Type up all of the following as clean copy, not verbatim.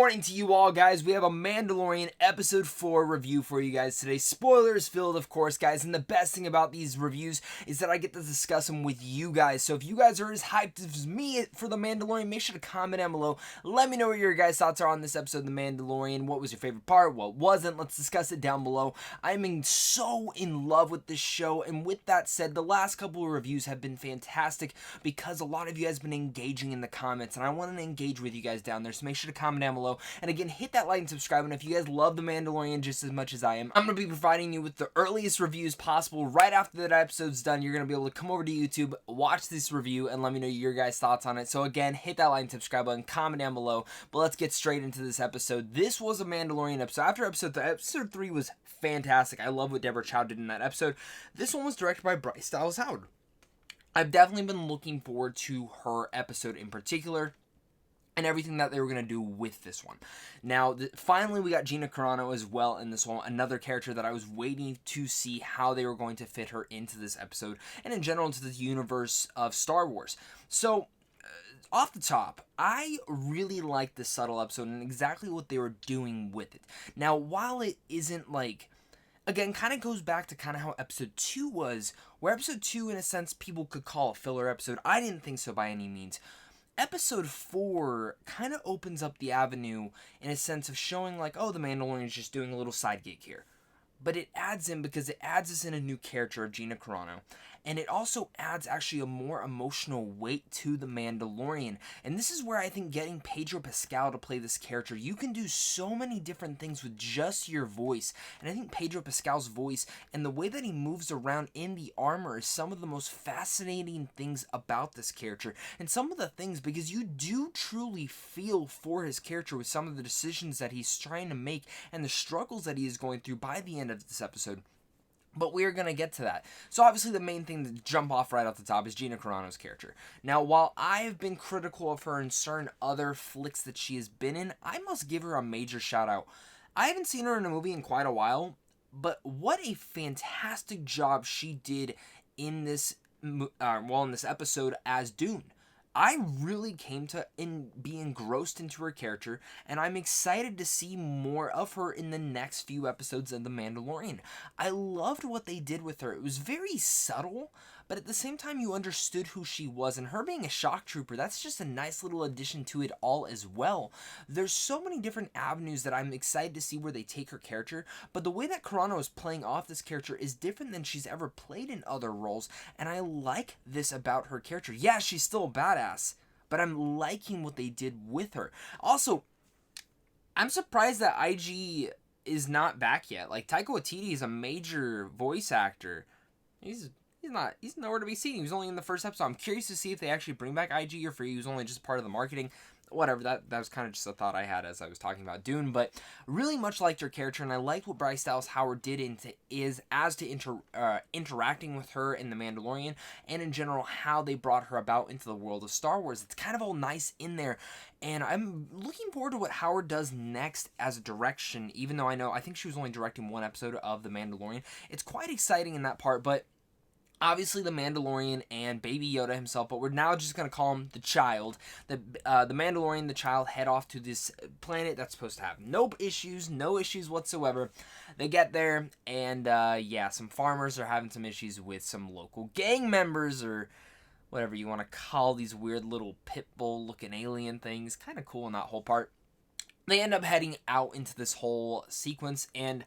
morning to you all, guys. We have a Mandalorian Episode 4 review for you guys today. Spoilers filled, of course, guys. And the best thing about these reviews is that I get to discuss them with you guys. So if you guys are as hyped as me for the Mandalorian, make sure to comment down below. Let me know what your guys' thoughts are on this episode of the Mandalorian. What was your favorite part? What wasn't? Let's discuss it down below. I'm so in love with this show. And with that said, the last couple of reviews have been fantastic because a lot of you guys have been engaging in the comments. And I want to engage with you guys down there. So make sure to comment down below, and again, hit that like and subscribe. And if you guys love The Mandalorian just as much as I am, I'm going to be providing you with the earliest reviews possible. Right after that episode's done, you're going to be able to come over to YouTube, watch this review, and let me know your guys' thoughts on it. So again, hit that like and subscribe button, comment down below, but let's get straight into this episode. This was a Mandalorian episode. After episode 3 was fantastic. I love what Deborah Chow did in that episode. This one was directed by Bryce Dallas Howard. I've definitely been looking forward to her episode in particular, and everything that they were going to do with this one. Now, finally, we got Gina Carano as well in this one, another character that I was waiting to see how they were going to fit her into this episode, and in general into the universe of Star Wars. So, off the top, I really liked this subtle episode and exactly what they were doing with it. Now, while it isn't like, again, kind of goes back to kind of how episode 2 was, where episode 2, in a sense, people could call a filler episode. I didn't think so by any means. Episode 4 kind of opens up the avenue in a sense of showing like, oh, the Mandalorian is just doing a little side gig here. But it adds in because it adds us in a new character of Gina Carano. And it also adds actually a more emotional weight to the Mandalorian. And this is where I think getting Pedro Pascal to play this character, you can do so many different things with just your voice. And I think Pedro Pascal's voice and the way that he moves around in the armor is some of the most fascinating things about this character. And some of the things, because you do truly feel for his character with some of the decisions that he's trying to make and the struggles that he is going through by the end of this episode. But we're going to get to that. So obviously the main thing to jump off right off the top is Gina Carano's character. Now, while I have been critical of her in certain other flicks that she has been in, I must give her a major shout out. I haven't seen her in a movie in quite a while, but what a fantastic job she did in this episode as Dune. I really came to be engrossed into her character, and I'm excited to see more of her in the next few episodes of The Mandalorian. I loved what they did with her. It was very subtle, but at the same time you understood who she was, and her being a shock trooper, that's just a nice little addition to it all as well. There's so many different avenues that I'm excited to see where they take her character, but the way that Carano is playing off this character is different than she's ever played in other roles, and I like this about her character. Yeah, she's still a badass, but I'm liking what they did with her. Also, I'm surprised that IG is not back yet. Like, Taika Waititi is a major voice actor. He's nowhere to be seen. He was only in the first episode. I'm curious to see if they actually bring back IG or if he was only just part of the marketing. Whatever, that was kind of just a thought I had as I was talking about Dune, but really much liked her character, and I liked what Bryce Dallas Howard did interacting with her in The Mandalorian, and in general, how they brought her about into the world of Star Wars. It's kind of all nice in there, and I'm looking forward to what Howard does next as a direction, even though I think she was only directing one episode of The Mandalorian. It's quite exciting in that part, but obviously, the Mandalorian and Baby Yoda himself, but we're now just going to call him the child. The Mandalorian, the child, head off to this planet that's supposed to have no issues whatsoever. They get there, and some farmers are having some issues with some local gang members, or whatever you want to call these weird little pit bull-looking alien things. Kind of cool in that whole part. They end up heading out into this whole sequence, and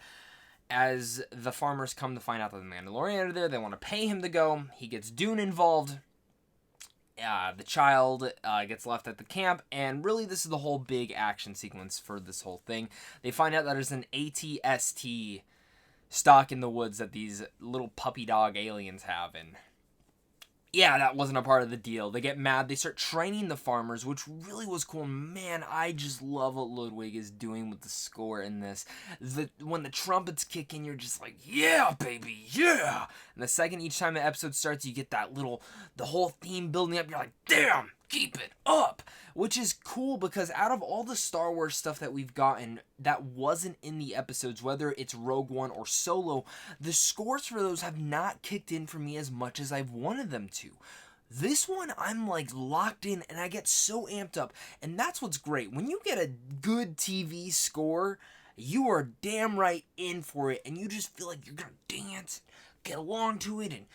as the farmers come to find out that the Mandalorian are there, they want to pay him to go. He gets Dune involved. The child gets left at the camp, and really this is the whole big action sequence for this whole thing. They find out that there's an AT-ST stock in the woods that these little puppy dog aliens have, and yeah, that wasn't a part of the deal. They get mad. They start training the farmers, which really was cool. Man, I just love what Ludwig is doing with the score in this. When the trumpets kick in, you're just like, yeah, baby, yeah. And the second each time the episode starts, you get the whole theme building up. You're like, damn, keep it up. Which is cool because out of all the Star Wars stuff that we've gotten that wasn't in the episodes, whether it's Rogue One or Solo, the scores for those have not kicked in for me as much as I've wanted them to. This one, I'm like locked in and I get so amped up. And that's what's great. When you get a good TV score, you are damn right in for it. And you just feel like you're going to dance, get along to it, and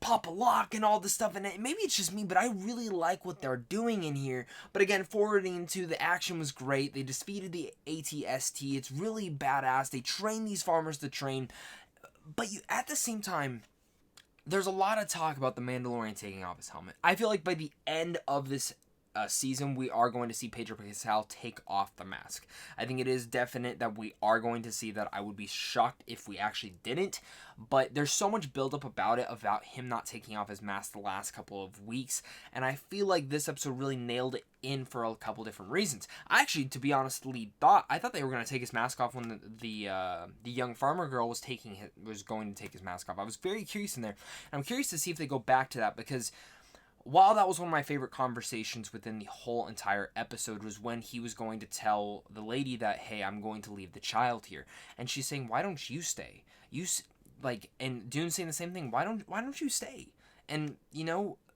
pop a lock and all this stuff. And maybe it's just me, but I really like what they're doing in here. But again, forwarding to the action was great. They defeated the ATST. It's really badass. They train these farmers to train. But you, at the same time, there's a lot of talk about the Mandalorian taking off his helmet. I feel like by the end of this season, we are going to see Pedro Pascal take off the mask. I think it is definite that we are going to see that. I would be shocked if we actually didn't. But there's so much buildup about it, about him not taking off his mask the last couple of weeks. And I feel like this episode really nailed it in for a couple different reasons. I actually, to be honestly, I thought they were going to take his mask off when the young farmer girl was going to take his mask off. I was very curious in there. And I'm curious to see if they go back to that, because while that was one of my favorite conversations within the whole entire episode, was when he was going to tell the lady that, hey, I'm going to leave the child here. And she's saying, why don't you stay? And Dune's saying the same thing. Why don't you stay? And,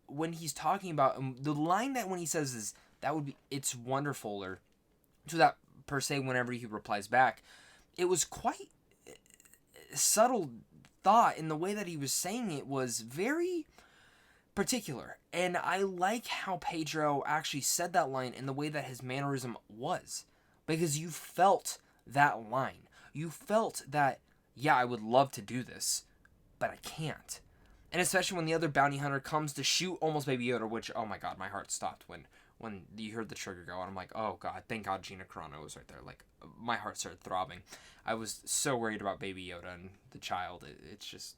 when he's talking about, the line that when he says is, it's wonderful, or to that per se, whenever he replies back, it was quite subtle thought in the way that he was saying it, was very particular. And I like how Pedro actually said that line in the way that his mannerism was, because you felt that line. You felt that, yeah, I would love to do this, but I can't. And especially when the other bounty hunter comes to shoot almost Baby Yoda, which, oh my god, my heart stopped when you heard the trigger go, and I'm like, oh god, thank god Gina Carano was right there. Like, my heart started throbbing. I was so worried about Baby Yoda and the child. It's just,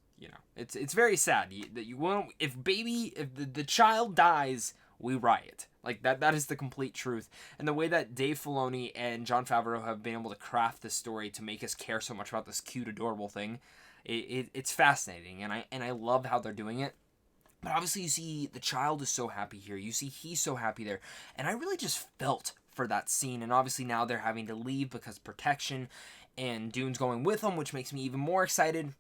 it's very sad that you won't. If the child dies, we riot. Like, that is the complete truth. And the way that Dave Filoni and Jon Favreau have been able to craft this story to make us care so much about this cute, adorable thing, it's fascinating, and I love how they're doing it. But obviously you see the child is so happy here. You see he's so happy there. And I really just felt for that scene. And obviously now they're having to leave because protection, and Dune's going with them, which makes me even more excited.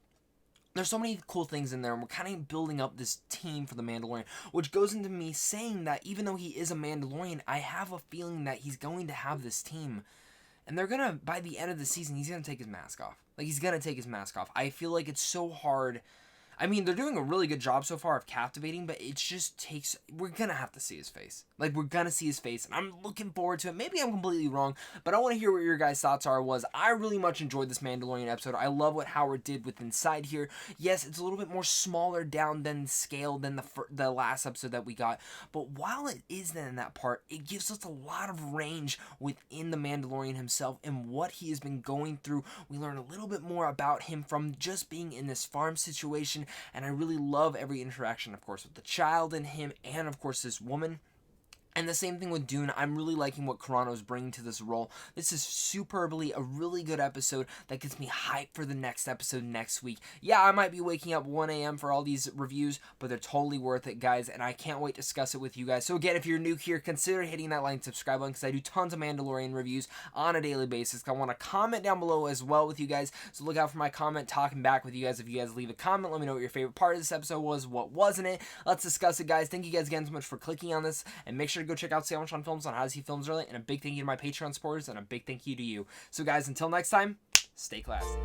There's so many cool things in there, and we're kind of building up this team for the Mandalorian, which goes into me saying that even though he is a Mandalorian, I have a feeling that he's going to have this team. And they're going to, by the end of the season, he's going to take his mask off. Like, he's going to take his mask off. I feel like it's so hard. I mean, they're doing a really good job so far of captivating, but it just takes, we're going to have to see his face. Like, we're going to see his face, and I'm looking forward to it. Maybe I'm completely wrong, but I want to hear what your guys' thoughts are. I really much enjoyed this Mandalorian episode. I love what Howard did with Inside here. Yes, it's a little bit more smaller down than scale than the last episode that we got, but while it is then in that part, it gives us a lot of range within the Mandalorian himself and what he has been going through. We learn a little bit more about him from just being in this farm situation. And I really love every interaction, of course, with the child and him, and of course this woman. And the same thing with Dune. I'm really liking what Carano's bringing to this role. This is superbly a really good episode that gets me hyped for the next episode next week. Yeah, I might be waking up 1 a.m. for all these reviews, but they're totally worth it, guys, and I can't wait to discuss it with you guys. So again, if you're new here, consider hitting that like and subscribe button, because I do tons of Mandalorian reviews on a daily basis. I want to comment down below as well with you guys, so look out for my comment talking back with you guys. If you guys leave a comment, let me know what your favorite part of this episode was, what wasn't it. Let's discuss it, guys. Thank you guys again so much for clicking on this, and make sure to go check out Sandwich on Films on how to see films early, and a big thank you to my Patreon supporters, and a big thank you to you. So guys, until next time, stay classy.